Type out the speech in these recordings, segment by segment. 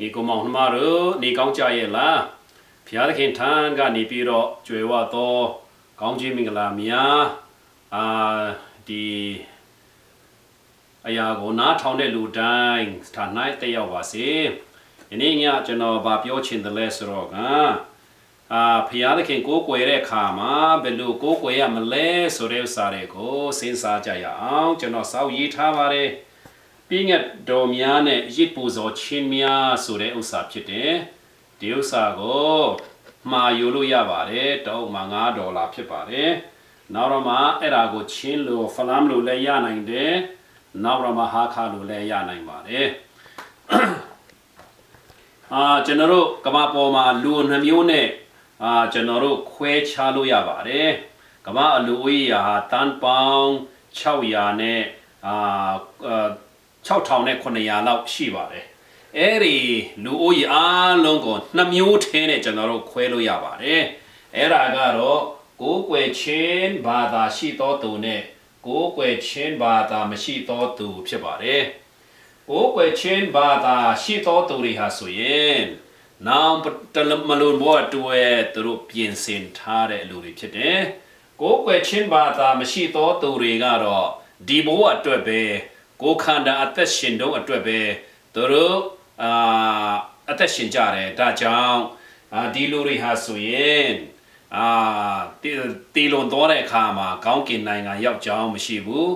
你个忙嘛了，你讲家业啦，皮亚的看谈个你比了，最话多讲居民个啦咪啊的，哎呀，我拿汤的路单，他那得要话些，你呀就那把表情的来说个。皮亚的看过过来看嘛，别路过过呀么来，所以啥的个，先啥家样，就那稍微差嘛的。毕业到明年一步做前面所的อุตสาหဖြစ်တယ်ဒီဥစ္စာကိုမှာယူလို့ရပါတယ်တော့မှာ$9ဖြစ်ပါတယ်နောက်တော့မှအဲ့ဒါကိုချင်းလို့ဖလမ်လို့လည်းရနိုင်တယ်နောက်တော့မှဟာခါလို့လည်းရနိုင်ပါတယ်ကျွန်တော်တို့ကမ္ဘာပေါ်မှာလူနှမျိုးနဲ့ကျွန်တော်တို့ခွဲခြားလို့ရပါတယ်ကမ္ဘာအလူဦးရေဟာတန်ပေါင်း600နဲ့6000နဲ့900လောက်ရှိပါတယ်အဲ့ဒီလူဦးရေအားလုံးကို2မျိုးထဲနဲ့ကျွန်တော်တို့ခွဲလို့ရပါတယ်အဲ့ဒါကတော့ကိုးကွယ်ချင်းဘာသာရှိသောသူနဲ့ကိုးကွယ်ချင်းဘာသာမရှိသောသူဖြစ်ပါတယ်ကိုးကွယ်ချင်းဘာသာရှိသောသူတွေဟာဆိုရင်နောင်တမလွန်ဘောအတွက်သူတို့ပြင်ဆင်ထားတဲ့လူတွေဖြစ်တယ်ကိုးကွယ်ချင်းဘာသာမရှိသောသူတွေကတော့ဒီဘောအတွက်ပဲကိုခန္ဓာအသက်ရှင်တော့အတွက်ပဲသူတို့အသက်ရှင်ကြတယ်ဒါကြောင့်ဒီလူတွေဟာဆိုရင်တီလွန်တော့တဲ့အခါမှာကောင်းကင်နိုင်ငံရောက်ကြောင်းမရှိဘူး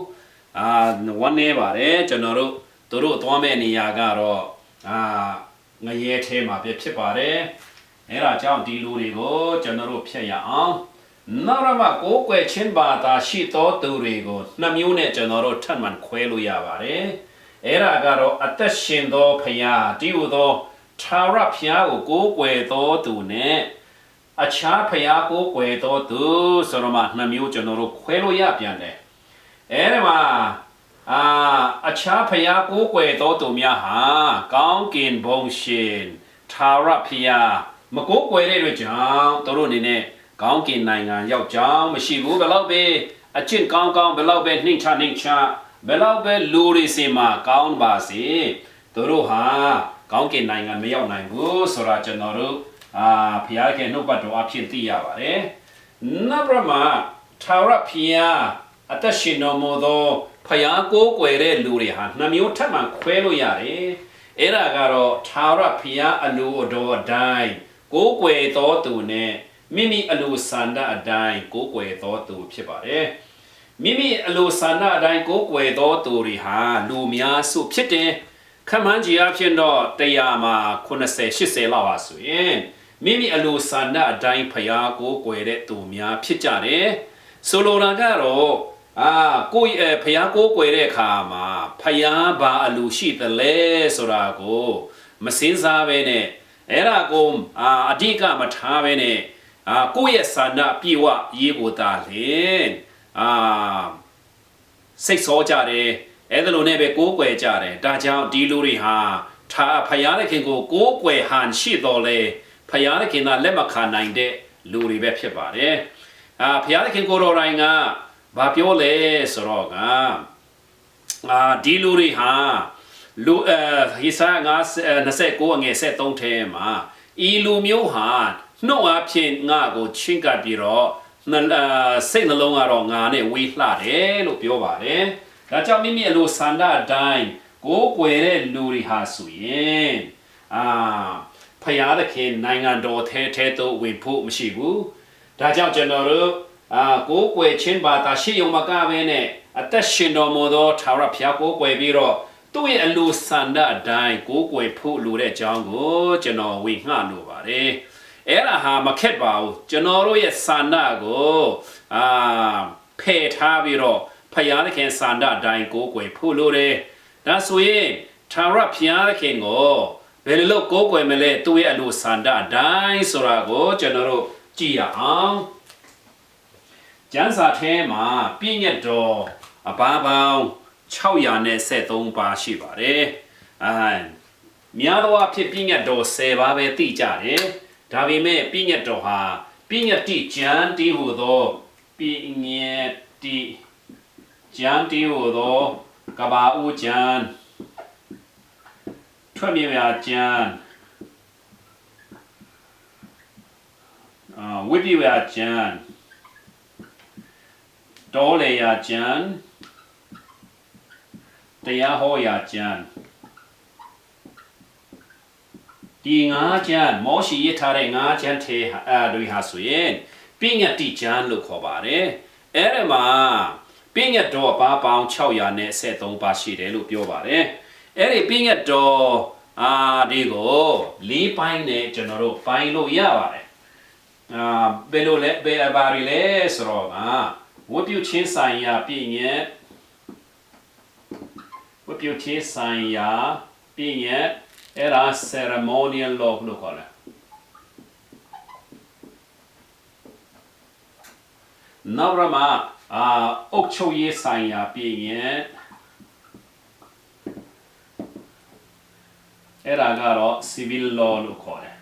ဝမ်းနေပါတယ်ကျွန်တော်တို့သူတို့သွားမဲ့နေရာကတော့ငရဲထဲမှာပဲဖြစ်ပါတယ်အဲ့ဒါကြောင့်ဒီလူတွေကိုကျွန်တော်တို့ဖျက်ရအောင်နောက်တော့မှကိုယ်ကွယ်ချင်းဘာသာရှိသောသူတွေကို2မျိုးနဲ့ကျွန်တော်တို့ထပ်မံခွဲလို့ရပါတယ်အဲ့ဒါကတော့အသက်ရှင်သောဖရာတည်ဟူသောသာရဖရာကိုကိုးကွယ်သောသူနဲ့အခြားဖရာကိုးကွယ်သောသူဆိုတော့မှ2မျိုးကျွန်တော်တို့ခွဲလို့ရပြန်တယ်အဲ့ဒီမှာအခြားဖရာကိုးကွယ်သောသူများဟာကောင်းကင်ဘုံရှင်သာရဖရာမကိုးကွယ်တဲ့အတွက်ကြောင့်တို့အနေနဲ့ကောင်းကင်နိုင်ငံရောက်ကြောင်းမရှိဘူးဘယ်လောက်ပဲအကျင့်ကောင်းကောင်းဘယ်လောက်ပဲနှိမ့်ချဘယ်လောက်ပဲလူတွေစီမှာကောင်းပါစေသူတို့ဟာကောင်းကင်နိုင်ငံမရောက်နိုင်ဘူးဆိုတာကျွန်တော်တို့ဖျားခင်နှုတ်ပတ်တော်အဖြစ်သိရပါတယ်နောက်ပြမှာသာရဖျားအသက်ရှင်တော်မူသောဖျားကိုးကွယ်တဲ့လူတွေဟာ2မျိုးထပ်မံခွဲလို့ရတယ်အဲ့ဒါကတော့သာရဖျားအလိုတော်အတိုင်းကိုးကွယ်တော်သူနဲ့မိမိအလိုဆန္ဒအတိုင်းကိုးကွယ်တော်သူဖြစ်ပါတယ်မိမိအလိုဆန္ဒအတိုင်းကိုးကွယ်တော်သူတွေဟာလူများစုဖြစ်တယ်ခမန်းကြီးအဖြစ်တော့100မှာ80လောက်ပါဆိုရင်မိမိအလိုဆန္ဒအတိုင်းဖျားကိုးကွယ်တဲ့သူများဖြစ်ကြတယ်ဆိုလိုတာကတော့ကိုယ်ဖျားကိုးကွယ်တဲ့အခါမှာဖျားဘာအလိုရှိသလဲဆိုတာကိုမစင်စားပဲနဲ့အဲ့ဒါကိုအဓိကမထားပဲနဲ့ကိုယ့်ရဲ့ဆန္ဒပြေဝရေးကိုတာလေစိတ်ဆောကြတယ်အဲ့ဒါလိုနဲ့ပဲကိုးကွယ်ကြတယ်ဒါကြောင့်ဒီလူတွေဟာဖျားသခင်ကိုကိုးကွယ်ဟန်ရှိတော်လေဖျားသခင်ကလက်မခံနိုင်တဲ့လူတွေပဲဖြစ်ပါတယ်ဖျားသခင်ကိုတော်တိုင်းကဘာပြောလဲဆိုတော့ဒီလူတွေဟာလူဟိစာ29အငယ်73ထဲမှာဤလူမျိုးဟာနှုတ်အဖြစ်ငါကိုချင်းကပ်ပြီးတော့စိတ်နှလုံးကတော့ငါနဲ့ဝေးလှတယ်လို့ပြောပါတယ်ဒါကြောင့်မိမိအလိုဆန္ဒအတိုင်းကိုးကွယ်တဲ့လူတွေဟာဆိုရင်ဖျားသခင်နိုင်ငံတော်ထဲသို့ဝင်ဖို့မရှိဘူးဒါကြောင့်ကျွန်တော်တို့ကိုးကွယ်ချင်းဘာသာရှိရုံမကဘဲနဲ့အသက်ရှင်တော်မူသောသာရဖျားကိုးကွယ်ပြီးတော့သူ့ရဲ့အလိုဆန္ဒအတိုင်းကိုးကွယ်ဖို့လိုတဲ့အကြောင်းကိုကျွန်တော်ဝေငှလိုပါတယ်အဲ့ဒါဟာမခက်ပါဘူးကျွန်တော်တို့ရဲ့ဆန္ဒကိုဖယ်ထားပြီးတော့ဖျားသခင်ဆန္ဒအတိုင်းကိုးကွယ်ဖို့လိုတယ်ဒါဆိုရင်သာရဖျားသခင်ကိုဘယ်လိုကိုးကွယ်မလဲသူ့ရဲ့အလိုဆန္ဒအတိုင်းဆိုတာကိုကျွန်တော်တို့ကြည့်ရအောင်ကျမ်းစာထဲမှာပြည့်ညတ်တော်အပါပေါင်း673ပါရှိပါတယ်များသောအားဖြင့်ပြည့်ညတ်တော်10ပါပဲသိကြတယ်ဒါပေမဲ့ပြည့်ညတ်တော်ဟာပြည့်ညတ်တိကျမ်းတီးဟူသောပြည့်ညတ်တိကျမ်းတီးဟူသောကဘာဦးကျမ်းထွက်မြေရာကျမ်း ဝိပိယကျမ်းတောလေယကျမ်းတရားဟောရာကျမ်းဒီငါးကျမ်းမောရှိရထားတဲ့ငါးကျမ်းထဲတွေဟာဆိုရင်ပြညတ်တိကျမ်းလို့ခေါ်ပါတယ်အဲ့ဒီမှာပြညတ်တော်ပါပေါင်း613ပါရှိတယ်လို့ပြောပါတယ်အဲ့ဒီပြညတ်တော်ဒီကို၄ပိုင်းနဲ့ကျွန်တော်တို့ပိုင်းလို့ရပါတယ်ဘယ်လိုလဲဘယ်ဘာတွေလဲဆိုတော့ဝတ်ပြုချင်းဆိုင်ရာပြညတ်ဝတ်ပြုချင်းဆိုင်ရာပြညတ်အဲ့ဒါ ceremonial law လို့ခေါ်တယ်နောက်ရမှာအုတ်ချုပ်ရေးဆိုင်ရာပြညတ်အဲ့ဒါကတော့ civil law လို့ခေါ်တယ်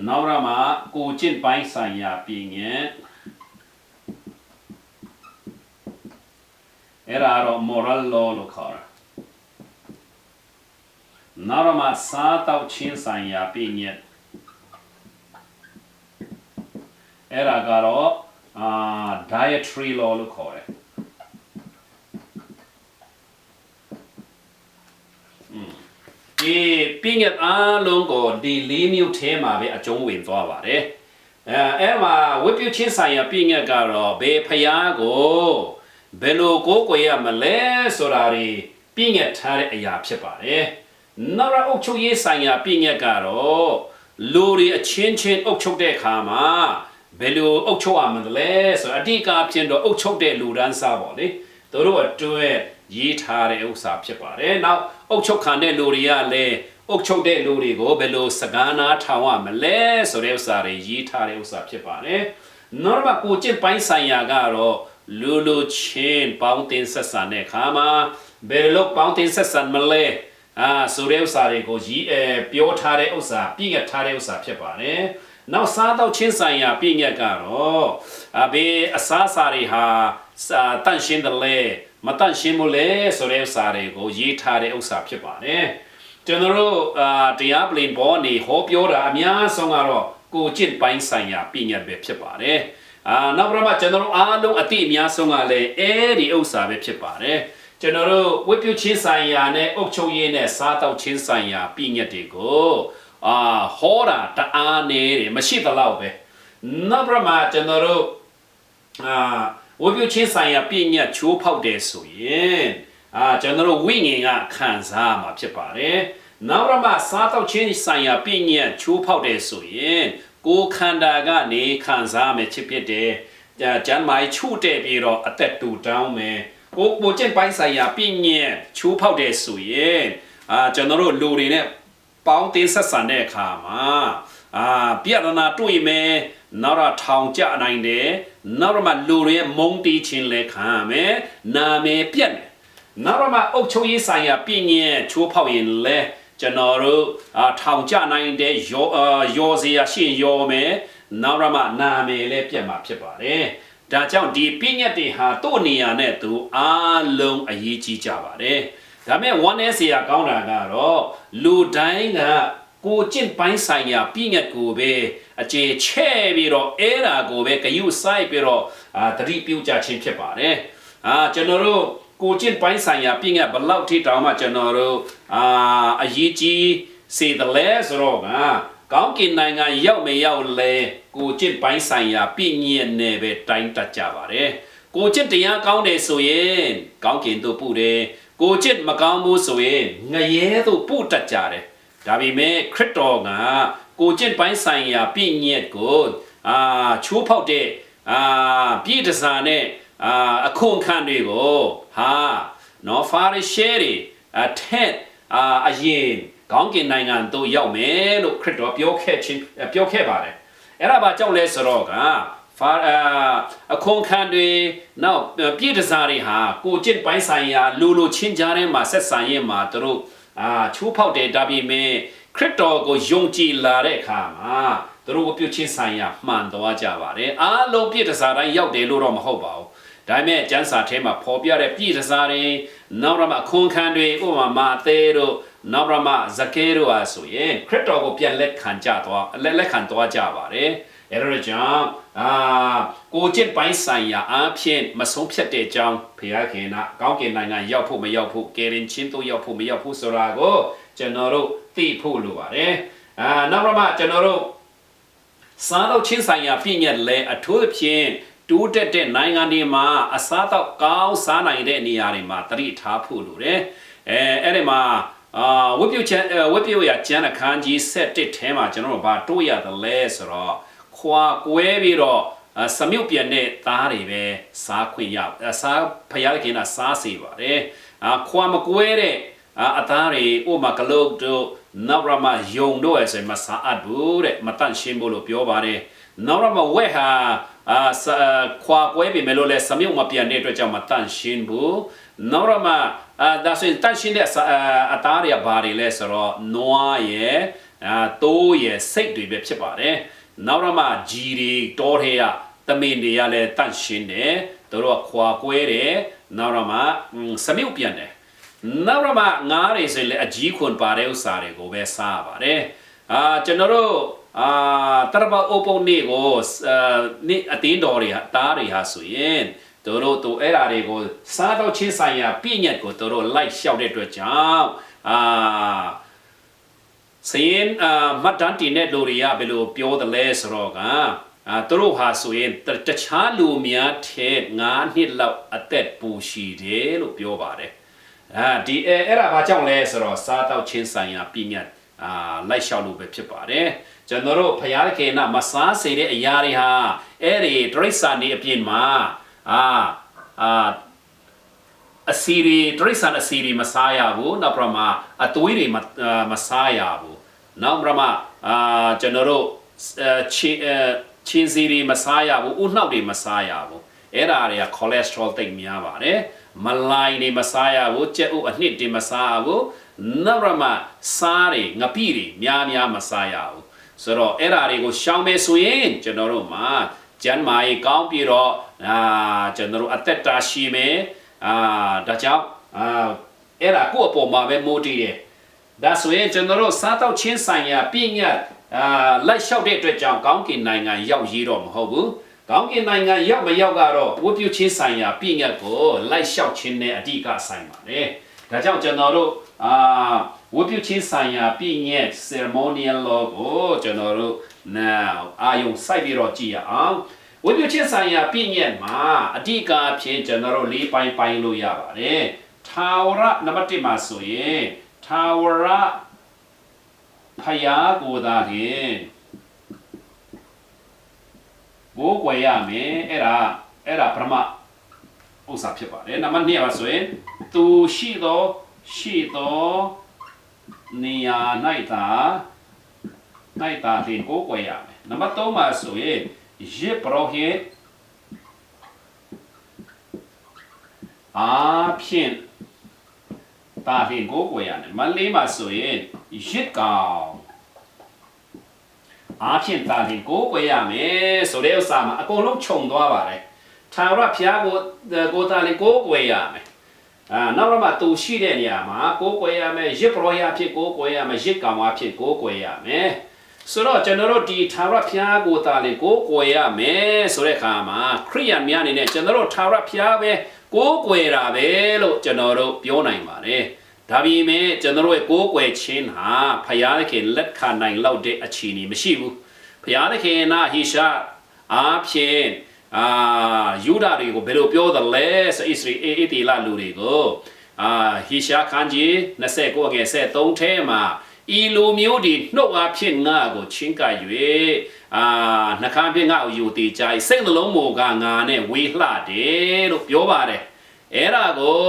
နောက်ရမှာကိုကျင့်ပိုင်းဆိုင်ရာပြညတ်အဲ့ဒါတော့ moral law လို့ခေါ်တယ်နောက်ရမှာစားတောက်ချင်းဆိုင်ရာပြညတ်အဲ့ဒါကတော့dietary law လို့ခေါ်တယ်ဒီပြညတ်အားလုံးကိုဒီ၄မျိုးထဲမှာပဲအကျုံးဝင်သွားပါတယ်အဲ့မှာဝတ်ပြုချင်းဆိုင်ရာပြညတ်ကတော့ဘယ်ဖျားကိုဘယ်လိုကိုးကွယ်ရမလဲဆိုတာတွေပြညတ်ထားတဲ့အရာဖြစ်ပါတယ်နောက်အုပ်ချုပ်ရေးဆိုင်ရာပြညတ်ကတော့လူတွေအချင်းချင်းအုပ်ချုပ်တဲ့အခါမှာဘယ်လိုအုပ်ချုပ်ရမလဲဆိုတော့အဓိကအဖြစ်တော့အုပ်ချုပ်တဲ့လူဒန်းစားပေါ့လေသူတို့အတွက်ရေးထားတဲ့ဥစ္စာဖြစ်ပါတယ်နောက်အုပ်ချုပ်ခံတဲ့လူတွေကလည်းအုပ်ချုပ်တဲ့လူတွေကိုဘယ်လိုစကားနာထောင်ရမလဲဆိုတဲ့ဥစ္စာတွေရေးထားတဲ့ဥစ္စာဖြစ်ပါတယ်နောက်တစ်ခုကိုကျင့်ပိုင်းဆိုင်ရာကတော့လူချင်းပေါင်းတင်ဆက်ဆံတဲ့အခါမှာဘယ်လိုပေါင်းတင်ဆက်ဆံမလဲဆိုတဲ့ဥစ္စာတွေကိုပြောထားတဲ့ဥစ္စာပြည့်ရထားတဲ့ဥစ္စာဖြစ်ပါတယ်နောက်စားတော့ချင်းဆိုင်ရာပြည့်ညက်ကတော့ဘေးအစားအစာတွေဟာတန့်ရှင်းတယ်လေမတန့်ရှင်းဘူးလေဆိုတဲ့ဥစ္စာတွေကိုရေးထားတဲ့ဥစ္စာဖြစ်ပါတယ်ကျွန်တော်တို့တရားပလင်ပေါ်နေဟောပြောတာအများဆုံးကတော့ကိုကျင့်ပိုင်းဆိုင်ရာပြည့်ညက်ပဲဖြစ်ပါတယ်နောက်ပြီးတော့ကျွန်တော်တို့အားလုံးအတိအများဆုံးကလည်းဒီဥစ္စာပဲဖြစ်ပါတယ်ကျွန်တော်တို့ဝတ်ပြုချင်းဆိုင်ရာနဲ့အုပ်ချုပ်ရေးနဲ့စားတောက်ချင်းဆိုင်ရာပြည့်ညက်တွေကိုဟောတာတအားနေတယ်မရှိသလောက်ပဲနောက်ပြီးတော့ကျွန်တော်တို့ဝတ်ပြုချင်းဆိုင်ရာပြည့်ညက်ချိုးဖောက်တယ်ဆိုရင်ကျွန်တော်တို့ဝိညာဉ်ကခံစားမှာဖြစ်ပါတယ်နောက်ပြီးတော့စားတောက်ချင်းဆိုင်ရာပြည့်ညက်ချိုးဖောက်တယ်ဆိုရင်ကိုယ်ခန္ဓာကနေခံစားမယ်ဖြစ်တယ်ကျမ်းမာချို့တဲ့ပြီးတော့အသက်တူတောင်းမယ်ကိုကျင့်ပိုင်းဆိုင်ရာပြည့်ညက်ချိုးဖောက်တယ်ဆိုရင်ကျွန်တော်တို့လူတွေနဲ့ပေါင်းတင်ဆက်ဆံတဲ့အခါမှာပြဿနာတွေ့မယ်နောက်တော့ထောင်ကျနိုင်တယ်နောက်တော့လူတွေရဲ့မုန်းတီးခြင်းလည်းခံရမယ်နာမည်ပြတ်တယ်နောက်တော့အုပ်ချုပ်ရေးဆိုင်ရာပြည့်ညက်ချိုးဖောက်ရင်လည်းကျွန်တော်တို့ထောင်ကျနိုင်တဲ့ရောစရာရှိရောမယ်နောက်တော့နာမည်လည်းပြတ်မှာဖြစ်ပါတယ်ဒါကြောင့်ဒီပြည့်ညက်တွေဟာတို့နေရာနဲ့သူအားလုံးအရေးကြီးကြပါတယ်ဒါမဲ့ဝမ်းနည်းစရာကောင်းတာကတော့လူတိုင်းကကိုကျင့်ပိုင်းဆိုင်ရာပြည့်ညက်ကိုပဲအခြေချဲ့ပြီးတော့အဲ့ဒါကိုပဲဂရုစိုက်ပြီးတော့သတိပြုကြခြင်းဖြစ်ပါတယ်ကျွန်တော်တို့ကိုကျင့်ပိုင်းဆိုင်ရာပြည့်ညက်ဘလောက်ထိတောင်မှကျွန်တော်တို့အရေးကြီးစေတယ်လဲဆိုတော့ကောင်းကင်နိုင်ငံရောက်မရောက်လဲကိုကျင့်ပိုင်းဆိုင်ရာပြည့်ညက်နဲ့ပဲတိုင်းတတ်ကြပါတယ်ကိုကျင့်တရားကောင်းတယ်ဆိုရင်ကောင်းကင်တို့ပို့တယ်ကိုကျင့်မကောင်းဘူးဆိုရင်ငရဲတို့ပို့တတ်ကြတယ်ဒါပေမဲ့ခရစ်တော်ကကိုကျင့်ပိုင်းဆိုင်ရာပြည့်ညက်ကိုချိုးဖောက်တဲ့ပြည့်တစားနဲ့အခွန်ခံတွေကိုနော်ဖာရိရှဲတွေထက်အရင်ကောင်းကင်နိုင်ငံတို့ရောက်မယ်လို့ခရစ်တော်ပြောခဲ့ပါတယ်အဲ့ဒါဘာကြောင့်လဲဆိုတော့အခွန်ခံတွေနောက်ပြည့်တစားတွေဟာကိုကျင့်ပိုင်းဆိုင်ရာလူချင်းကြားထဲမှာဆက်ဆံရေးမှာသူတို့ချိုးဖောက်တယ်ဒါပေမဲ့ခရစ်တော်ကိုယုံကြည်လာတဲ့အခါမှာသူတို့ကိုပြုချင်းဆိုင်ရာမှန်သွားကြပါတယ်အားလုံးပြည့်တစားတိုင်းရောက်တယ်လို့တော့မဟုတ်ပါဘူးဒါပေမဲ့ကျမ်းစာထဲမှာဖော်ပြတဲ့ပြည့်တစားတွေ နောက်ရမခွန်ခံတွေဥပမာမာသေးတို့နောက်ရမဇကေတို့အားဆိုရင်ခရစ်တော်ကိုပြန်လက်ခံကြသွားလက်ခံသွားကြပါတယ်အဲ့တော့ကြောင့်ကိုကျင့်ပိုင်းဆိုင်ရာအဖြစ်မဆုံးဖြတ်တဲ့အကြောင်းဖခင်ကကောင်းကင်နိုင်ငံရောက်ဖို့မရောက်ဖို့ကယ်ရင်ချင်းတို့ရောက်ဖို့မရောက်ဖို့ဆိုတာကိုကျွန်တော်တို့သိဖို့လိုပါတယ်နောက်ရမကျွန်တော်တို့စားတော့ချင်းဆိုင်ရာပြည့်ညက်လဲအထူးဖြင့်တိုးတက်တဲ့နိုင်ငံတွေမှာအစားတော့ကောင်းစားနိုင်တဲ့နေရာတွေမှာတတိထားဖို့လိုတယ်အဲ့ဒီမှာဝိပုရကျမ်းအခန်းကြီး7ထဲမှာကျွန်တော်တို့ဗာတိုးရတယ်လဲဆိုတော့ခွာကွဲပြီးတော့စမြုပ်ပြန်တဲ့သားတွေပဲစားခွင့်ရစားဖယားခင်ကစားစီပါတယ်ခွာမကွဲတဲ့အသားတွေဥမာကလုတ်တို့နောက်ရမယုံတို့ရဲ့ဆိုမစားအပ်ဘူးတဲ့မတန့်ရှင်းဖို့လို့ပြောပါတယ်နောက်ရမဝဲဟာခွာကွဲပြီမယ်လို့လဲစမြုပ်မပြန်တဲ့အတွက်ကြောင့်မတန့်ရှင်းဘူးနောက်ရမဒါဆိုရင်တန့်ရှင်းတဲ့အသားတွေဘာတွေလဲဆိုတော့နွားရဲ့တိုးရဲ့စိတ်တွေပဲဖြစ်ပါတယ်နောက်ရမဂျီတွေတောထဲကတမင်တွေကလည်းတန့်ရှင်းတယ်တို့ခွာကွဲတယ်နောက်ရမစမြုပ်ပြန်တယ်နောက်ရမငါးတွေဆိုရင်လည်းအကြီးခွန်ပါတဲ့ဥစ္စာတွေကိုပဲစားပါတယ်ကျွန်တော်တို့တရဘအိုပုံနေကိုနေ့အတင်းတော်တွေတားတွေဟာဆိုရင်တို့အဲ့ဓာတွေကိုစားတော့ချင်းဆိုင်ရာပြည့်ညက်ကိုတို့လိုက်လျှောက်တဲ့အတွက်ကြောင့်စရင်မတ်တန်တီနဲ့လူတွေကဘယ်လိုပြောတယ်လဲဆိုတော့တို့ဟာဆိုရင်တခြားလူများထဲ9နှစ်လောက်အသက်ပူရှိတယ်လို့ပြောပါတယ်ဒီအဲ့ဒါဘာကြောင့်လဲဆိုတော့စားတော့ချင်းဆိုင်ရာပြည့်ညက်လိုက်လျှောက်လို့ပဲဖြစ်ပါတယ်ကျွန်တော်တို့ဖယားခင်ကမစားစေတဲ့အရာတွေဟာအဲ့ဒီတရိစ္ဆာန်တွေအပြင်မှာအစီရီတရိစ္ဆာန်အစီရီမစားရဘူးနောက်ပြမှာအသွေးတွေမစားရဘူးနောက်ပြမှာကျွန်တော်တို့ချင်းစီရီမစားရဘူးဥနှောက်တွေမစားရဘူးအဲ့ဒါတွေက cholesterol တိတ်များပါတယ်မလိုင်းတွေမစားရဘူးကြက်ဥအနှစ်တွေမစားရဘူးနောက်ပြမှာစားတွေငပိတွေများမစားရဘူးဆိုတော့အဲ့ဒါတွေကိုရှောင်မယ်ဆိုရင်ကျွန်တော်တို့မှာကျန်းမာရေးကောင်းပြီးတော့ကျွန်တော်တို့အသက်တာရှိမယ်ဒါကြောင့်အဲ့ဒါကိုယ့်အပေါ်မှာပဲမိုးတည်တယ်ဒါဆိုရင်ကျွန်တော်တို့စားတော့ချင်းဆိုင်ရာပြည့်ညတ်လိုက်လျှောက်တဲ့အတွက်ကြောင့်ကောင်းကင်နိုင်ငံရောက်ရတော့မဟုတ်ဘူးကောင်းကင်နိုင်ငံရောက်မရောက်ကတော့ဝတ်ပြုချင်းဆိုင်ရာပြည့်ညတ်ကိုလိုက်လျှောက်ခြင်းနဲ့အဓိကဆိုင်ပါတယ်ဒါကြောင့်ကျွန်တော်တို့ဝတ်ပြုချင်းဆိုင်ရာပြည့်ညတ် ceremonial law ကိုကျွန်တော်တို့အာယုံစိုက်ပြီးတော့ကြည့်ရအောင်ဝတ်ပြုချင်းဆိုင်ရာပြည့်ညတ်မှာအဓိကဖြစ်ကျွန်တော်တို့၄ပိုင်းလို့ရပါတယ်ထာဝရနံပါတ်1မှာဆိုရင်ထာဝရဖယားကိုသာဖြင့်ဘိုးကွယ်ရမယ်အဲ့ဒါပရမဥစ္စာဖြစ်ပါတယ်နံပါတ်2ပါဆိုရင်သူရှိသောနေရာ၌သာဖြင့်ကိုကွယ်ရမယ်နံပါတ်3မှာဆိုရင်ယေဘရဟိဖြင့်တာဖြင့်ကိုကွယ်ရမယ်မလေးမှာဆိုရင်ယေကောင်ဖြင့်တာဖြင့်ကိုကွယ်ရမယ်ဆိုတဲ့ဥစ္စာမှာအကုန်လုံးခြုံသွားပါတယ်ထာဝရဘုရားကိုတာလေးကိုကွယ်ရမယ်နောက်တော့မှသူရှိတဲ့နေရာမှာကိုကွယ်ရမယ်ယေဘရဟိဖြစ်ကိုကွယ်ရမယ်ယေကောင်ဖြစ်ကိုကွယ်ရမယ်ဆိုတော့ကျွန်တော်တို့ဒီထာဝရဘုရားကိုတာလေးကိုကွယ်ရမယ်ဆိုတဲ့အခါမှာခရိယန်များအနေနဲ့ကျွန်တော်တို့ထာဝရဘုရားပဲကိုကွယ်တာပဲလို့ကျွန်တော်တို့ပြောနိုင်ပါတယ်ဒါပေမဲ့ကျွန်တော်တို့ရဲ့ကိုကွယ်ခြင်းဟာဘုရားသခင်လက်ခံနိုင်လောက်တဲ့အခြေအနေမရှိဘူးဘုရားသခင်ကဟိရှာဖြင့်ယူဒာတွေကိုဘယ်လိုပြောသလဲဆိုဣသရေလတီလာလူတွေကိုဟိရှာခန်းကြီး29ငယ်73ထဲမှာဤလိုမျိုးဒီနှုတ်အားဖြင့်ငါကိုချင်းကပ်၍နှခမ်းဖြင့်ငါ့ကိုယူတည်ကြ၏စိတ်နှလုံးမူကငါနဲ့ဝေလှတယ်လို့ပြောပါတယ်အဲ့ဒါကို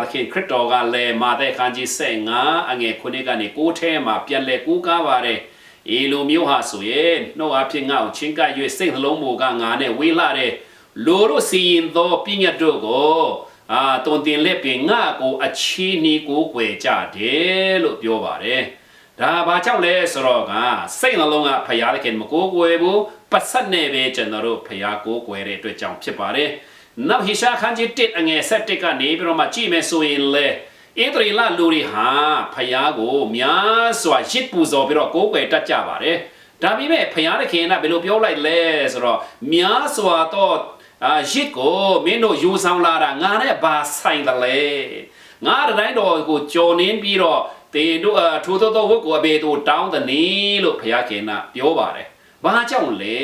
သခင်ခရစ်တော်ကလည်းမာသဲခန်းကြီး15အငယ်9ကနေ9ထဲမှာပြန်လဲကူးကားပါတယ်ဤလိုမျိုးဟာဆိုရင်နှုတ်အားဖြင့်ငါ့ကိုချင်းကပ်၍စိတ်နှလုံးမူကငါနဲ့ဝေလှတယ်လူတို့စီရင်သောပြည့်ညတ်တို့ကိုတုံတင်လက်ပင်ငါကိုအချီးနီကိုကွယ်ကြတယ်လို့ပြောပါတယ်ဒါဘာကြောင့်လဲဆိုတော့စိတ်နှလုံးကဖယားသခင်မကိုးကွယ်ဘူးပတ်ဆက်နဲ့ပဲကျွန်တော်တို့ဖယားကိုးကွယ်တဲ့အတွက်ကြောင့်ဖြစ်ပါတယ် နောက်ဟိရှာခန်းကြီး1အငယ်7ကနေပြီးတော့မှကြည့်မယ်ဆိုရင်လေဣသရေလလူတွေဟာဖယားကိုများစွာရစ်ပူဇော်ပြီးတော့ကိုးကွယ်တတ်ကြပါတယ်ဒါပေမဲ့ဖယားသခင်ကဘယ်လိုပြောလိုက်လဲဆိုတော့များစွာတော့ရစ်ကိုမင်းတို့ယူဆောင်လာတာငါနဲ့ဘာဆိုင်တယ်လဲငါတိုင်းတော်ကိုကြော်နင်းပြီးတော့တင်တို့ထိုးသောဝတ်ကိုအဘေတို့တောင်းတဲ့နည်းလို့ဖယားခင်ကပြောပါတယ်ဘာကြောင့်လဲ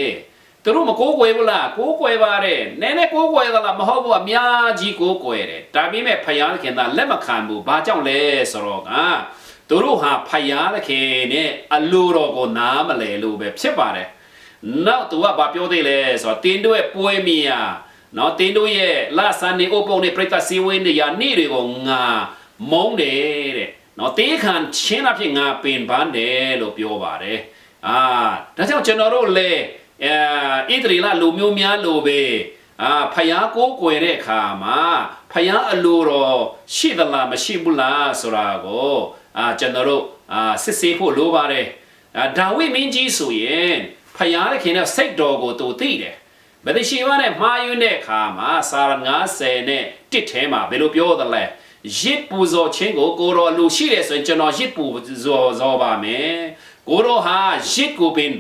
သူတို့မကိုးကွယ်ဘူးလားကိုးကွယ်ပါတယ်နည်းနည်းကိုးကွယ်သလားမဟုတ်ဘူးအများကြီးကိုးကွယ်တယ်ဒါပေမဲ့ဖယားခင်ကလက်မခံဘူးဘာကြောင့်လဲဆိုတော့သူတို့ဟာဖယားခင်နဲ့အလိုတော်ကိုနားမလဲလို့ပဲဖြစ်ပါတယ်နောက်သူကဘာပြောသေးလဲဆိုတော့တင်းတို့ရဲ့ပွဲမီယာနော်တင်းတို့ရဲ့လာဆန်နေအိုပုံနေပြိတ္တစီဝင်းနေရနေတွေကိုငါမုန်းတယ်တဲ့နော်တေးခံချင်းအဖြစ်ငါပင်ပန်းတယ်လို့ပြောပါတယ်ဒါကြောင့်ကျွန်တော်တို့လေဣသရေလလူမျိုးများလိုပဲဖယားကိုးကွယ်တဲ့အခါမှာဖယားအလိုတော်ရှိသလားမရှိဘူးလားဆိုတာကိုကျွန်တော်တို့စစ်ဆေးဖို့လိုပါတယ်ဒါဝိမင်းကြီးဆိုရင်ဖယားတဲ့ခင်တဲ့စိတ်တော်ကိုသူသိတယ်ဗတိရှိဝါနဲ့မှားယွင်းတဲ့အခါမှာစာရ90နဲ့တစ်ထဲမှာဘယ်လိုပြောသလဲရစ်ပူဇော်ခြင်းကိုကိုတော်လူရှိတယ်ဆိုရင်ကျွန်တော်ရစ်ပူဇော်ပါမယ်ကိုတော်ဟာရစ်ကိုပင်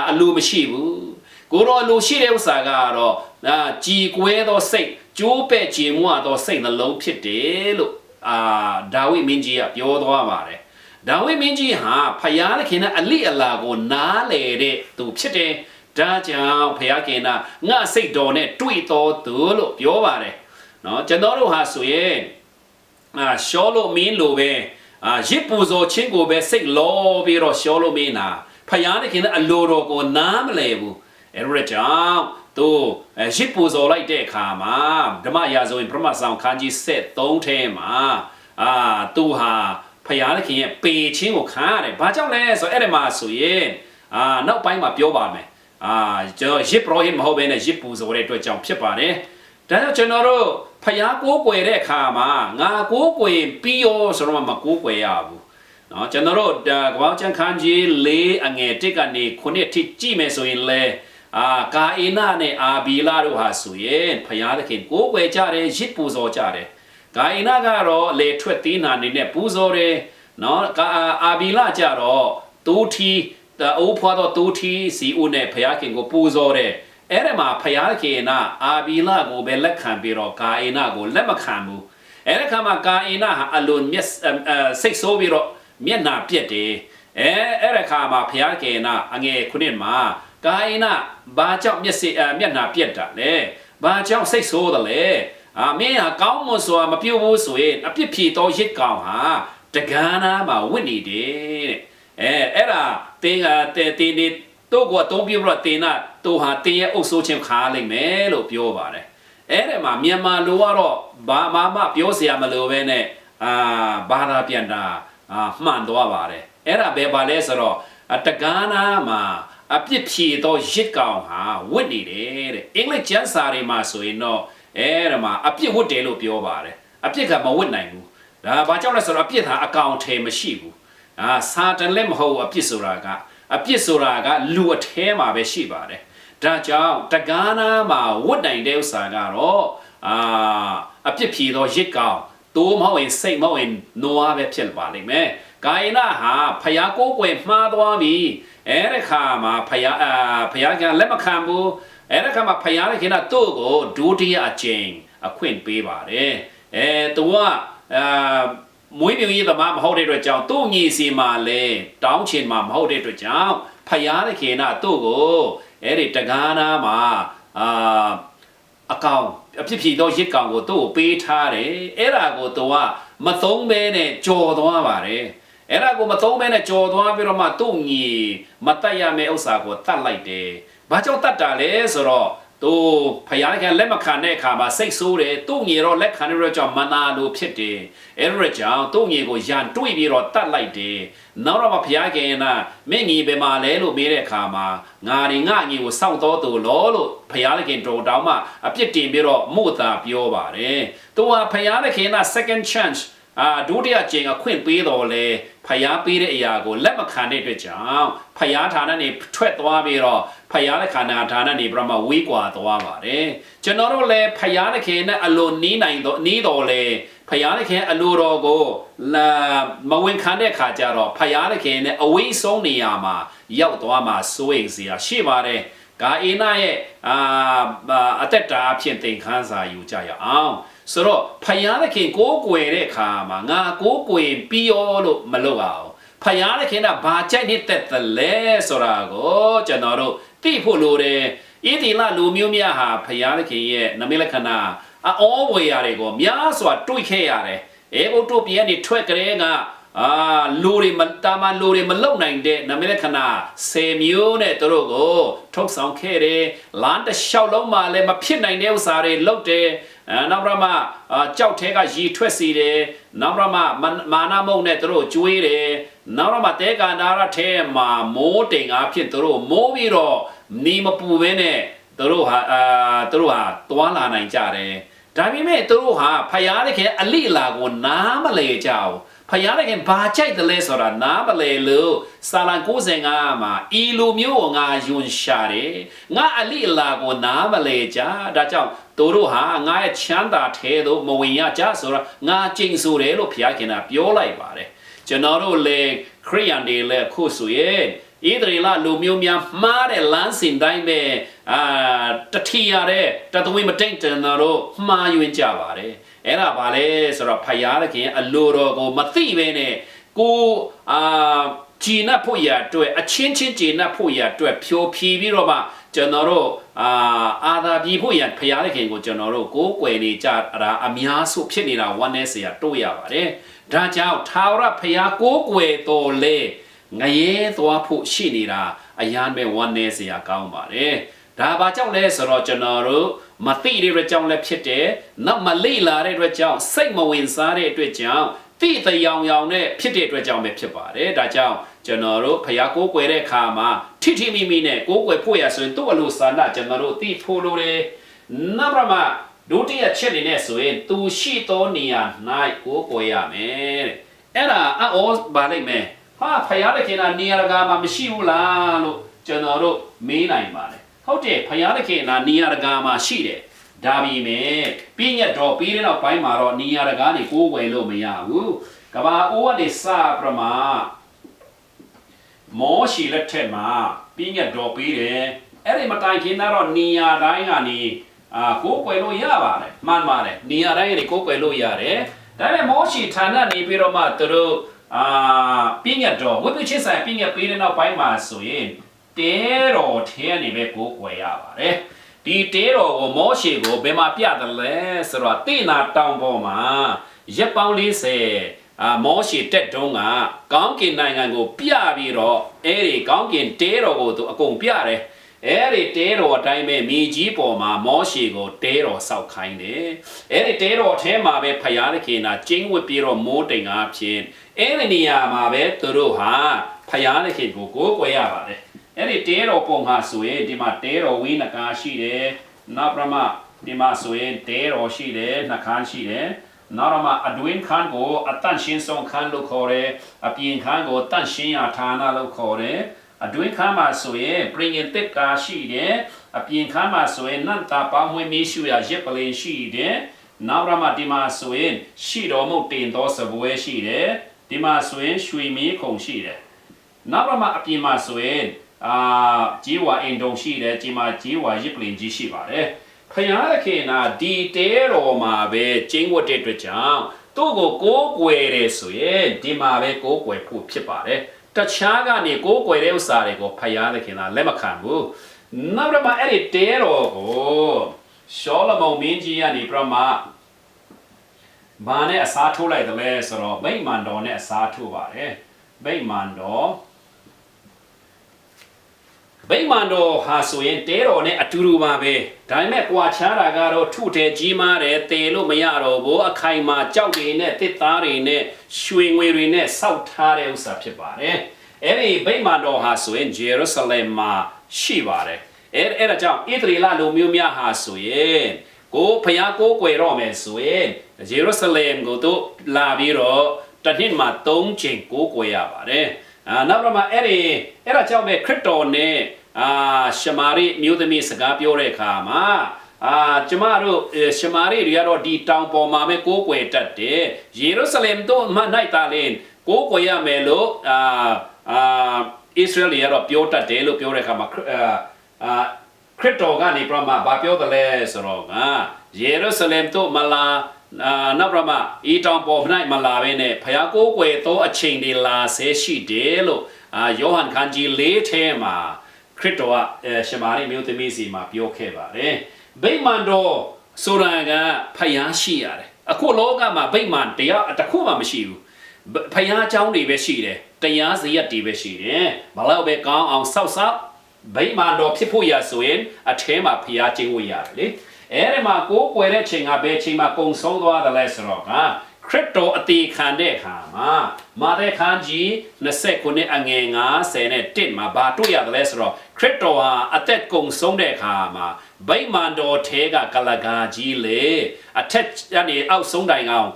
အလူမရှိဘူးကိုတော်လူရှိတဲ့ဥစ္စာကတော့ကြည်ကွဲသောစိတ်ကျိုးပဲ့ကြည်မွသောစိတ်နှလုံးဖြစ်တယ်လို့ဒါဝိမင်းကြီးကပြောသွားပါတယ်ဒါဝိမင်းကြီးဟာဖယားသခင်နဲ့အလိအလာကိုနားလေတဲ့သူဖြစ်တယ်ဒါကြောင့်ဖယားခင်ကငါစိတ်တော်နဲ့တွေ့တော်သူလို့ပြောပါတယ်နော်ကျွန်တော်တို့ဟာဆိုရင်ရှောလို့မင်းလိုပဲရစ်ပူဇော်ခြင်းကိုပဲစိတ်လောပြီးတော့ရှောလို့မင်းနာဖယားသခင်နဲ့အလိုတော်ကိုနားမလဲဘူးအဲ့ဒါကြောင့်သူရစ်ပူဇော်လိုက်တဲ့အခါမှာဓမ္မရာဇဝင်ပထမဆောင်ခန်းကြီး73ထဲမှာသူဟာဖယားသခင်ရဲ့ပေချင်းကိုခံရတယ်ဘာကြောင့်လဲဆိုအဲ့ဒီမှာဆိုရင်နောက်ပိုင်းမှာပြောပါမယ်ကျွန်တော်ရစ်ပရောဟိတ်မဟုတ်ဘဲနဲ့ရစ်ပူဇော်တဲ့အတွက်ကြောင့်ဖြစ်ပါတယ်ဒါကြောင့်ကျွန်တော်တို့ဖယားကိုးကွယ်တဲ့အခါမှာငါကိုးကွယ်ပြီးရောဆိုတော့မကိုးကွယ်ရဘူးเนาะကျွန်တော်တို့ကဘာချန်ခန်းကြီး4အငယ်1ကနေ9ထိကြည့်မယ်ဆိုရင်လေကာအိနာနဲ့အာဘီလာတို့ဟာဆိုရင်ဖယားသခင်ကိုးကွယ်ကြတယ်ရစ်ပူဇော်ကြတယ်ကာအိနာကတော့လေထွက်သီးနာနေနဲ့ပူဇော်တယ်เนาะအာဘီလာကြတော့တူထီအိုးဖွားတော့တူထီစီဦးနဲ့ဖယားခင်ကိုပူဇော်တယ်အဲ့ဒီမှာဖယားခင်ကအာဘီလာကိုပဲလက်ခံပြီးတော့ကာအိနာကိုလက်မခံဘူးအဲ့ဒီခါမှာကာအိနာဟာအလွန်စိတ်ဆိုးပြီးတော့မျက်နှာပြက်တယ်အဲ့ဒီခါမှာဖယားခင်ကအငယ်ခုနှစ်မှာကာအိနာဘာကြောင့်မျက်နှာပြက်တာလဲဘာကြောင့်စိတ်ဆိုးတယ်လဲမင်းဟာကောင်းမွန်စွာမပြုတ်ဘူးဆိုရင်အပြစ်ဖြေတော့ရစ်ကောင်ဟာတကန်းနာမှာဝင့်နေတယ်တဲ့အဲ့ဒါတင်းနေတော့ကိုတုံးပြတော့တင်းနာတို့ဟာတင်းရဲ့အုပ်ဆိုးခြင်းခါလိမ့်မယ်လို့ပြောပါတယ်အဲ့ဒီမှာမြန်မာလူကတော့ဘာမှပြောစရာမလိုပဲနဲ့ဘာသာပြန်တာမှန်သွားပါတယ်အဲ့ဒါပဲပါလဲဆိုတော့တကန်းနာမှာအပြစ်ဖြေတော့ရစ်ကောင်ဟာဝင့်နေတယ်တဲ့အင်္ဂလိပ်ကျမ်းစာတွေမှာဆိုရင်တော့အဲ့ဒါမှာအပြစ်ဝတ်တယ်လို့ပြောပါတယ်အပြစ်ကမဝတ်နိုင်ဘူးဒါဘာကြောင့်လဲဆိုတော့အပြစ်ဟာအကောင်ထဲမရှိဘူးစာတန်လည်းမဟုတ်အပြစ်ဆိုတာကလူအထဲမှာပဲရှိပါတယ်ဒါကြောင့်တကားနာမှာဝတ်နိုင်တဲ့ဥစ္စာကတော့အပြစ်ဖြေတော့ရစ်ကောင်တိုးမဟုတ်ရင်စိတ်မဟုတ်ရင်နိုးအားပဲဖြစ်ပါလိမ့်မယ်ဂိုင်နာဟာဖယားကိုးကွယ်မှားသွားပြီအဲ့ဒီခါမှာဖယားကလက်မခံဘူးအဲ့ဒီခါမှာဖယားကသူ့ကိုဒုတိယအကြိမ်အခွင့်ပေးပါတယ်သူကမွေးမြူရေးသမားမဟုတ်တဲ့အတွက်ကြောင့်သူ့ညီစီမှာလဲတောင်းချင်မှာမဟုတ်တဲ့အတွက်ကြောင့်ဖယားခင်ကသူ့ကိုအဲ့ဒီတကားနာမှာအကောင်အဖြစ်ဖြစ်တော့ရစ်ကောင်ကိုသူ့ကိုပေးထားတယ်အဲ့ဒါကိုသူကမသုံးဘဲနဲ့ကြော်သွားပါတယ်အဲ့ဒါကိုမသုံးဘဲနဲ့ကြော်သွားပြီးတော့မှသူ့ညီမတတ်ရမယ့်ဥစ္စာကိုတတ်လိုက်တယ်ဘာကြောင့်တတ်တာလဲဆိုတော့သူဖယားခင်လက်မခံတဲ့အခါမှာစိတ်ဆိုးတယ်သူ့ညီတော့လက်ခံရတဲ့ကြောင့်မနာလို့ဖြစ်တယ်အဲ့ဒါကြောင့်သူ့ညီကိုရန်တွေးပြီးတော့တတ်လိုက်တယ်နောက်တော့ဖယားခင်ကမင်းညီဘယ်မှာလဲလို့မေးတဲ့အခါမှာငါညီကိုစောင့်တော်သူလို့ဖယားခင်တော်တောင်းမှအပြစ်တင်ပြီးတော့မို့တာပြောပါတယ်သူဟာဖယားခင်က second chance ဒုတိယကျင်အခွင့်ပေးတော်လေဖျားပေးတဲ့အရာကိုလက်မခံတဲ့အတွက်ကြောင့်ဖျားဌာနနေထွက်သွားပြီးတော့ဖျားတဲ့ခန္ဓာဌာနနေပြမဝေးကွာသွားပါတယ်ကျွန်တော်တို့လည်းဖျားတဲ့ခင်နဲ့အလိုနီးနိုင်တော့နီးတော်လေဖျားတဲ့ခင်အလိုတော်ကိုလာမဝင်ခံတဲ့ခါကျတော့ဖျားတဲ့ခင်နဲ့အဝေးဆုံးနေရာမှာရောက်သွားမှာစိုးရိမ်စရာရှိပါတယ်ဂါအေနာရဲ့အသက်တာအဖြစ်သင်ခန်းစာယူကြရအောင်ဆိုတော့ဖယားသခင်ကိုးကွယ်တဲ့အခါမှာငါကိုးကွယ်ပြီးရောလို့မလုပ်အောင်ဖယားသခင်ကဘာကြိုက်နေတဲ့တလဲဆိုတာကိုကျွန်တော်တို့သိဖို့လိုတယ်ဣတိလလူမျိုးများဟာဖယားသခင်ရဲ့နမိလက္ခဏာအောဝေရတယ်ကိုများစွာတွေ့ခဲ့ရတယ်အေဂုတ်တို့ပြည်ကနေထွက်ကြတဲ့ကလူတွေတာမန်လူတွေမလုံနိုင်တဲ့နမိလက္ခဏာ10မျိုးနဲ့သူတို့ကိုထုတ်ဆောင်ခဲ့တယ်လမ်းတစ်လျှောက်လုံးမှာလည်းမဖြစ်နိုင်တဲ့ဥစ္စာတွေလုပ်တယ်နောက်ပြမကြောက်ထဲကရီထွက်စီတယ်နောက်ပြမမာနမုံနဲ့သူတို့ကျွေးတယ်နောက်ပြမတဲကန္တာရထဲမှာမိုးတိမ်အားဖြင့်သူတို့မိုးပြီးတော့နေမပူဘဲနဲ့သူတို့ဟာသွားလာနိုင်ကြတယ်ဒါပေမဲ့သူတို့ဟာဖယားတဲ့ခင်အလိလာကိုနားမလဲကြဘူးဖယားတဲ့ခင်ဘာကြိုက်တယ်လဲဆိုတာနားမလဲလို့စာလံ95မှာဤလူမျိုးကိုငါယွန်ရှာတယ်ငါအလိလာကိုနားမလဲကြဒါကြောင့်သူတို့ဟာငါရဲ့ချမ်းသာထဲသို့မဝင်ရကြဆိုတော့ငါကျင့်ဆိုတယ်လို့ဖယားခင်ကပြောလိုက်ပါတယ်ကျွန်တော်တို့လည်းခရိယန်တွေလည်းခုဆိုရင်ဣသရေလလူမျိုးများမှားတဲ့လမ်းစဉ်တိုင်းပဲတထီရတဲ့တသွေးမတိတ်တန်တို့မှားယွင်းကြပါတယ်အဲ့ဒါဘာလဲဆိုတော့ဖယားသခင်အလိုတော်ကိုမသိဘဲနဲ့ကိုဂျီနတ်ဖို့ရအတွက်အချင်းချင်းဂျီနတ်ဖို့ရအတွက်ဖြိုဖြီးပြီးတော့မှကျွန်တော်တို့အာသာပြည်ဖို့ရဖယားသခင်ကိုကျွန်တော်တို့ကိုးကွယ်နေကြတာအများစုဖြစ်နေတာဝမ်းနည်းစရာတို့ရပါတယ်ဒါကြောင့်ထာဝရဖယားကိုးကွယ်တော်လေငရဲသွားဖို့ရှိနေတာအရန်ပဲဝမ်းနည်းစရာကောင်းပါတယ်ဒါဘာကြောင့်လဲဆိုတော့ကျွန်တော်တို့မသိတဲ့အတွက်ကြောင့်လည်းဖြစ်တယ်နောက်မလေ့လာတဲ့အတွက်ကြောင့်စိတ်မဝင်စားတဲ့အတွက်ကြောင့်တိတယောင်ယောင်နဲ့ဖြစ်တဲ့အတွက်ကြောင့်ပဲဖြစ်ပါတယ်ဒါကြောင့်ကျွန်တော်တို့ဖယားကိုးကွယ်တဲ့အခါမှာထိထိမိမိနဲ့ကိုးကွယ်ဖို့ရဆိုရင်သူ့အလိုဆန္ဒကျွန်တော်တို့သိဖို့လိုတယ်နောက်မှဒုတိယချက်အနေနဲ့ဆိုရင်သူရှိသောနေရာ၌ကိုးကွယ်ရမယ်တဲ့အဲ့ဒါအော်ဗာလိုက်မယ်ဟာဖယားတဲ့ခင်ကနေရာကမှမရှိဘူးလားလို့ကျွန်တော်တို့မေးနိုင်ပါတယ်ဟုတ်တယ်ဖယားတဲ့ခင်ကနေရာကမှရှိတယ်ဒါပေမဲ့ပြည့်ညတ်တော်ပြီးတဲ့နောက်ပိုင်းမှာတော့နေရာကနေကိုးကွယ်လို့မရဘူးကဘာအိုးကနေစပြမမောရှိလက်ထက်မှာပြည့်ညတ်တော်ပြီးတယ်အဲ့ဒီမတိုင်ခင်တော့နေရာတိုင်းကနေကိုးကွယ်လို့ရပါတယ်မှန်ပါတယ်နေရာတိုင်းကနေကိုးကွယ်လို့ရတယ်ဒါပေမဲ့မောရှိဌာနနေပြီးတော့မှသူတို့ပြည့်ညတ်တော်ဝိပ္ပချစ်ဆိုင်ပြည့်ညတ်ပြီးတဲ့နောက်ပိုင်းမှာဆိုရင်တဲတော်ထဲကနေပဲကိုးကွယ်ရပါတယ်ဒီတဲတော်ကိုမောရှေကိုဘယ်မှာပြတယ်လဲဆိုတော့တိနာတောင်ပေါ်မှာရက်ပေါင်း40မောရှေတက်တုံးကကောင်းကင်နိုင်ငံကိုပြပြီးတော့အဲ့ဒီကောင်းကင်တဲတော်ကိုသူအကုန်ပြတယ်အဲ့ဒီတဲတော်အတိုင်းပဲမြေကြီးပေါ်မှာမောရှေကိုတဲတော်ဆောက်ခိုင်းတယ်အဲ့ဒီတဲတော်ထဲမှာပဲဖယားသခင်ကကျင်းဝတ်ပြီးတော့မိုးတိမ်အားဖြင့်အဲ့ဒီနေရာမှာပဲသူတို့ဟာဖယားသခင်ကိုကိုးကွယ်ရပါတယ်အဲ့ဒီတဲတော်ပုံဟာဆိုရင်ဒီမှာတဲတော်ဝိနကာရှိတယ်နောက်ပြမဒီမှာဆိုရင်တဲတော်ရှိတယ်နှခမ်းရှိတယ်နောက်တော့မှအတွင်းခန်းကိုအတန့်ရှင်းဆုံးခန်းလို့ခေါ်တယ်အပြင်ခန်းကိုတန့်ရှင်းရာဌာနလို့ခေါ်တယ်အတွင်းခန်းမှာဆိုရင်ပြင်ရင်တက်ကာရှိတယ်အပြင်ခန်းမှာဆိုရင်နတ်တာပေါင်းဝင်းမီးရှူရာရက်ပလင်ရှိတယ်နောက်တော့မှဒီမှာဆိုရင်ရှိတော်မုတ်တင်သောစပွဲရှိတယ်ဒီမှာဆိုရင်ရွှေမီးခုံရှိတယ်နောက်တော့မှအပြင်မှာဆိုရင်ကြီးဝါအင်တုံရှိတယ်ဒီမှာကြီးဝါရစ်ပလင်ကြီးရှိပါတယ်ဖယားသခင်ကဒီတဲတော်မှာပဲကျင်းဝတ်တဲ့အတွက်ကြောင့်သူ့ကိုကိုးကွယ်တယ်ဆိုရင်ဒီမှာပဲကိုးကွယ်ဖို့ဖြစ်ပါတယ်တခြားကနေကိုးကွယ်တဲ့ဥစ္စာတွေကိုဖယားသခင်ကလက်မခံဘူးနောက်တော့မှအဲ့ဒီတဲတော်ကိုရှောလမုန်မင်းကြီးကနေပြမဘာနဲ့အစားထိုးလိုက်တယ်လဲဆိုတော့ဗိမာန်တော်နဲ့အစားထိုးပါတယ်ဗိမာန်တော်ဗိမာန်တော်ဟာဆိုရင်တဲတော်နဲ့အတူတူပါပဲဒါပေမဲ့ကွာခြားတာကတော့ထုထဲကြီးမားတယ်တေလို့မရတော့ဘူးအခိုင်မာကြောက်တွေနဲ့တစ်သားတွေနဲ့ရွှေငွေတွေနဲ့စောက်ထားတဲ့ဥစ္စာဖြစ်ပါတယ်အဲ့ဒီဗိမာန်တော်ဟာဆိုရင်ဂျေရုဆလင်မှာရှိပါတယ်အဲ့ဒါကြောင့်ဣသရေလလူမျိုးများဟာဆိုရင် ကိုဖျားကိုကွယ်တော့မယ်ဆိုရင်ယေရုရှလင်ကိုတို့လာပြီးတော့တစ်နှစ်မှာ3ချိန်ကိုကွယ်ရပါတယ်နောက်တော့မှအဲ့ဒါကြောင့်ပဲခရစ်တော်နဲ့ရှမာရိမျိုးသမီးစကားပြောတဲ့အခါမှာကျမတို့ရှမာရိတွေကတော့ဒီတောင်ပေါ်မှာပဲကိုးကွယ်တတ်တယ်ယေရုရှလင်တို့မှ၌တာလင်ကိုးကွယ်ရမယ်လို့ဣသရေလတွေကတော့ပြောတတ်တယ်လို့ပြောတဲ့အခါမှာခရစ်တော်ကနေပြမှာဘာပြောတယ်လဲဆိုတော့ယေရုရှလင်တို့မလာနောက်ပြမှာဤတောင်ပေါ်၌မလာဘဲနဲ့ဖျားကိုးကွယ်သောအချိန်တွေလာဆဲရှိတယ်လို့ယောဟန်ခန်းကြီး4ထဲမှာခရစ်တော်ကရှမာရိမျိုးသမီးစီမှာပြောခဲ့ပါတယ်ဗိမာန်တော်ဆိုတာကဖျားရှိရတယ်အခုလောကမှာဗိမာန်တရားတစ်ခုမှမရှိဘူးဖျားเจ้าတွေပဲရှိတယ်တရားစရက်တွေပဲရှိတယ်ဘလောက်ပဲကောင်းအောင်စောက်ဗိမာန်တော်ဖြစ်ဖို့ရဆိုရင်အထဲမှာဖျားကျင်းဝရတယ်လေအဲ့ဒီမှာကိုးကွယ်တဲ့ချိန်ကဘယ်ချိန်မှာကုံဆုံးသွားတယ်လဲဆိုတော့ခရစ်တော်အသေးခံတဲ့အခါမှာမာသဲခန်းကြီး29အငယ်50နဲ့1မှာဘာတွေ့ရတယ်လဲဆိုတော့ခရစ်တော်ဟာအသက်ကုံဆုံးတဲ့အခါမှာဗိမာန်တော်ထဲကကလကာကြီးလေအထက်ကနေအောက်ဆုံးတိုင်အောင်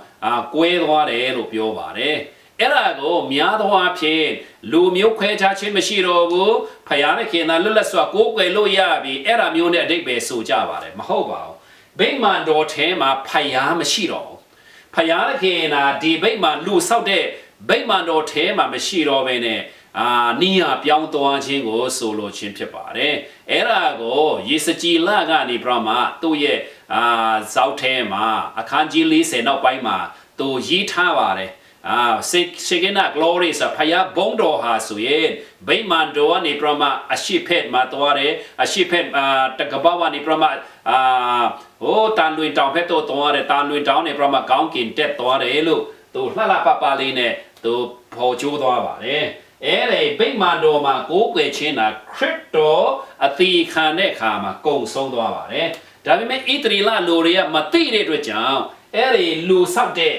ကွဲသွားတယ်လို့ပြောပါတယ်အဲ့ဒါကိုများသောအားဖြင့်လူမျိုးခွဲခြားခြင်းမရှိတော့ဘူးဖယားနဲ့ခင်သာလွတ်လပ်စွာကိုးကွယ်လို့ရပြီအဲ့ဒါမျိုးနဲ့အတိတ်ပဲဆိုကြပါတယ်မဟုတ်ပါဘူးဗိမာန်တော်ထဲမှာဖယားမရှိတော့ဖယားနဲ့ခင်သာဒီဗိမာန်လူဆောက်တဲ့ဗိမာန်တော်ထဲမှာမရှိတော့ဘဲနဲ့နီးရပြောင်းသွားခြင်းကိုဆိုလိုခြင်းဖြစ်ပါတယ်အဲ့ဒါကိုယေစကြည်လကနေပြမသူ့ရဲ့ဇောက်ထဲမှာအခန်းကြီး40နောက်ပိုင်းမှာသူရေးထားပါတယ်စေကနာ glory ဆိုဖယားဘုံတော်ဟာဆိုရင်ဗိမာန်တော်ကနေပြမအရှိဖက်မှာသွားတယ်အရှိဖက်တကဘာဝနေပြမတန်လွင်တောင်ဖက်တော့သွားတယ်တန်လွင်တောင်နေပြမကောင်းကင်တက်သွားတယ်လို့သူလှလှပပလေးနဲ့သူပေါ်ကျိုးသွားပါတယ်အဲ့ဒီဗိမာန်တော်မှာကိုးကွယ်ခြင်းကခရစ်တော်အသီးခံတဲ့အခါမှာကုံဆုံးသွားပါတယ်ဒါပေမဲ့ဣသရေလလူတွေကမသိတဲ့အတွက်ကြောင့်အဲ့ဒီလူဆောက်တဲ့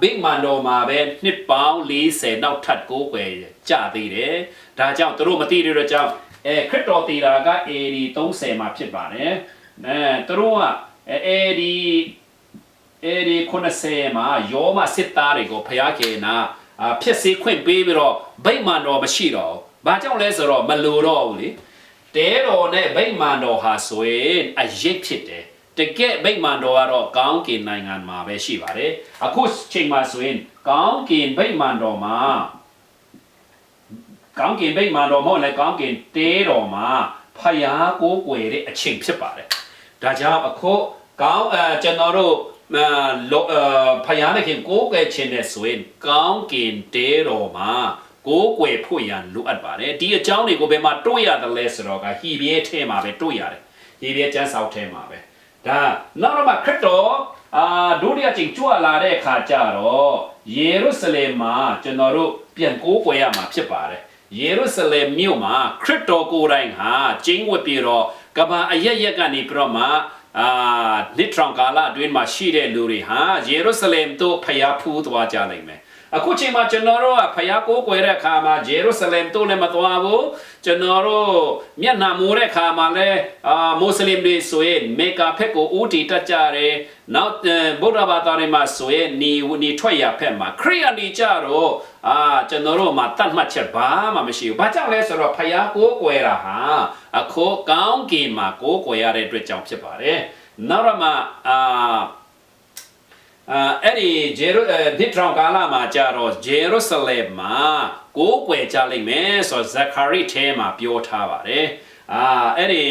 ဗိမာန်တော်မှာပဲနှစ်ပေါင်း40နောက်ထပ်ကိုးကွယ်ကြသေးတယ်ဒါကြောင့်သူတို့မသိတဲ့အတွက်ကြောင့်ခရစ်တော်တည်တာက AD 30မှာဖြစ်ပါတယ်သူတို့ကAD 90မှာယောမစစ်သားတွေကိုဖျားခင်နာဖြစ်စေခွင့်ပေးပြီးတော့ဗိမာန်တော်မရှိတော့ဘာကြောင့်လဲဆိုတော့မလိုတော့ဘူးလေတဲတော်နဲ့ဗိမာန်တော်ဟာဆိုရင်အရေးဖြစ်တယ်တကယ်ဗိမာန်တော်ကတော့ကောင်းကင်နိုင်ငံမှာပဲရှိပါတယ်အခုချိန်မှာဆိုရင်ကောင်းကင်ဗိမာန်တော်မှာကောင်းကင်ဗိမာန်တော်မဟုတ်လဲကောင်းကင်တဲတော်မှာဖယားကိုးကွယ်တဲ့အချိန်ဖြစ်ပါတယ်ဒါကြောင့်အခုကောင်းကျွန်တော်တို့ဖယားနဲ့ခင်ကိုးကွယ်ခြင်းနဲ့ဆိုရင်ကောင်းကင်တဲတော်မှာကိုးကွယ်ဖို့ရန်လိုအပ်ပါတယ်ဒီအကြောင်းတွေကိုဘယ်မှာတွေ့ရတယ်လဲဆိုတော့ဟီဘရဲထဲမှာပဲတွေ့ရတယ်ဟီဘရဲကျမ်းစာထဲမှာပဲဒါနောက်တော့ခရစ်တော်ဒုတိယအချိန်ကြွလာတဲ့အခါကျတော့ယေရုရှလင်မှာကျွန်တော်တို့ပြန်ကိုးကွယ်ရမှာဖြစ်ပါတယ်ယေရုရှလင်မြို့မှာခရစ်တော်ကိုယ်တိုင်ဟာကျင်းဝတ်ပြီးတော့ကဘာအရက်ရက်ကနေပြီးတော့မှနှစ်ထောင်ကာလအတွင်းမှာရှိတဲ့လူတွေဟာယေရုရှလင်တို့ဖျားဖူးသွားကြနိုင်မယ်အခုချိန်မှာကျွန်တော်တို့ကဖျားကိုးကွယ်တဲ့အခါမှာယေရုရှလင်တို့လည်းမသွားဘူးကျွန်တော်တို့မျက်နှာမူတဲ့အခါမှာလည်းမွတ်စလင်တွေဆိုရင်မေကာဖက်ကိုဦးတည်တတ်ကြတယ်နောက်ဗုဒ္ဓဘာသာတွေမှာဆိုရင်နီထွက်ရဖက်မှာခရိယန်တွေကြတော့ကျွန်တော်တို့မှာတတ်မှတ်ချက်ဘာမှမရှိဘူးဘာကြောင့်လဲဆိုတော့ဖျားကိုးကွယ်တာဟာအခုကောင်းကင်မှာကိုးကွယ်ရတဲ့အတွက်ကြောင့်ဖြစ်ပါတယ်နောက်တော့မှအဲ့ဒီနှစ်ထောင်ကာလမှာကြတော့ဂျေရုဆလင်မှာကိုးကွယ်ကြလိမ့်မယ်ဆိုတော့ဇခရိထဲမှာပြောထားပါတယ်အဲ့ဒီ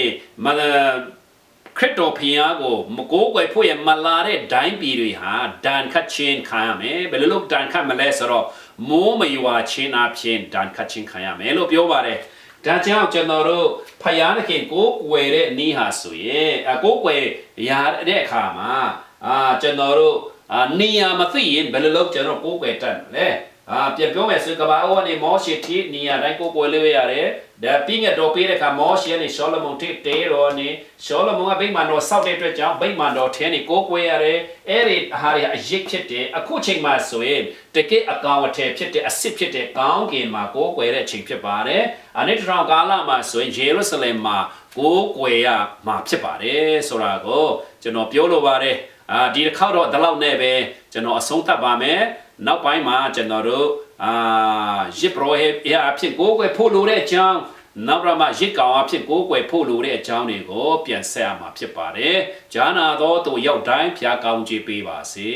ခရစ်တော်ဖျားကိုမကိုးကွယ်ဖို့ရမလာတဲ့ဒိုင်းပြည်တွေဟာဒဏ်ခတ်ခြင်းခံရမယ်ဘယ်လိုလုပ်ဒဏ်ခတ်မလဲဆိုတော့မိုးမရွာခြင်းအပြင်ဒဏ်ခတ်ခြင်းခံရမယ်လို့ပြောပါတယ်ဒါကြောင့်ကျွန်တော်တို့ဖျားခင်ကိုးကွယ်တဲ့နေ့ဟာဆိုရင်ကိုးကွယ်ရတဲ့အခါမှာကျွန်တော်တို့နေရာမသိရင်ဘယ်လိုလုပ်ကျွန်တော်ကိုးကွယ်တတ်မလဲ ပြန်ပြောမယ်ဆိုကဘာအိုကနေမောရှေတိနေရာတိုင်းကိုလို့ရတယ်ဒါပြီးငတ်တော်ပေးတဲ့အခါမောရှေနဲ့ရှောလမုန်တိတဲတော်နဲ့ရှောလမုန်ကဗိမာန်တော်စောက်တဲ့အတွက်ကြောင့်ဗိမာန်တော်ထဲနေကိုရတယ်အဲ့ဒီဟာတွေအရေးဖြစ်တယ်အခုချိန်မှာဆိုရင်တကယ်အကောင်အထည်ဖြစ်တဲ့အစ်စ်ဖြစ်တဲ့ကောင်းကင်မှာကိုတဲ့ချိန်ဖြစ်ပါတယ်အနိတရောင်ကာလမှာဆိုရင်ယေရုရှလင်မှာကိုရမှာဖြစ်ပါတယ်ဆိုတာကိုကျွန်တော်ပြောလိုပါတယ်ဒီတစ်ခေါက်တော့ဒီလောက်နဲ့ပဲကျွန်တော်အဆုံးသတ်ပါမယ်နောက်ပိုင်းမှာကျွန်တော်တို့ရစ်ပရောဟိတ်အဖြစ်ကိုယ်ဖို့လိုတဲ့အကြောင်းနောက်ရမှာရစ်ကောင်အဖြစ်ကိုယ်ဖို့လိုတဲ့အကြောင်းတွေကိုပြန်ဆက်ရမှာဖြစ်ပါတယ်ဂျာနာတော်သူရောက်တိုင်းဖျားကောင်းကြည့်ပေးပါစေ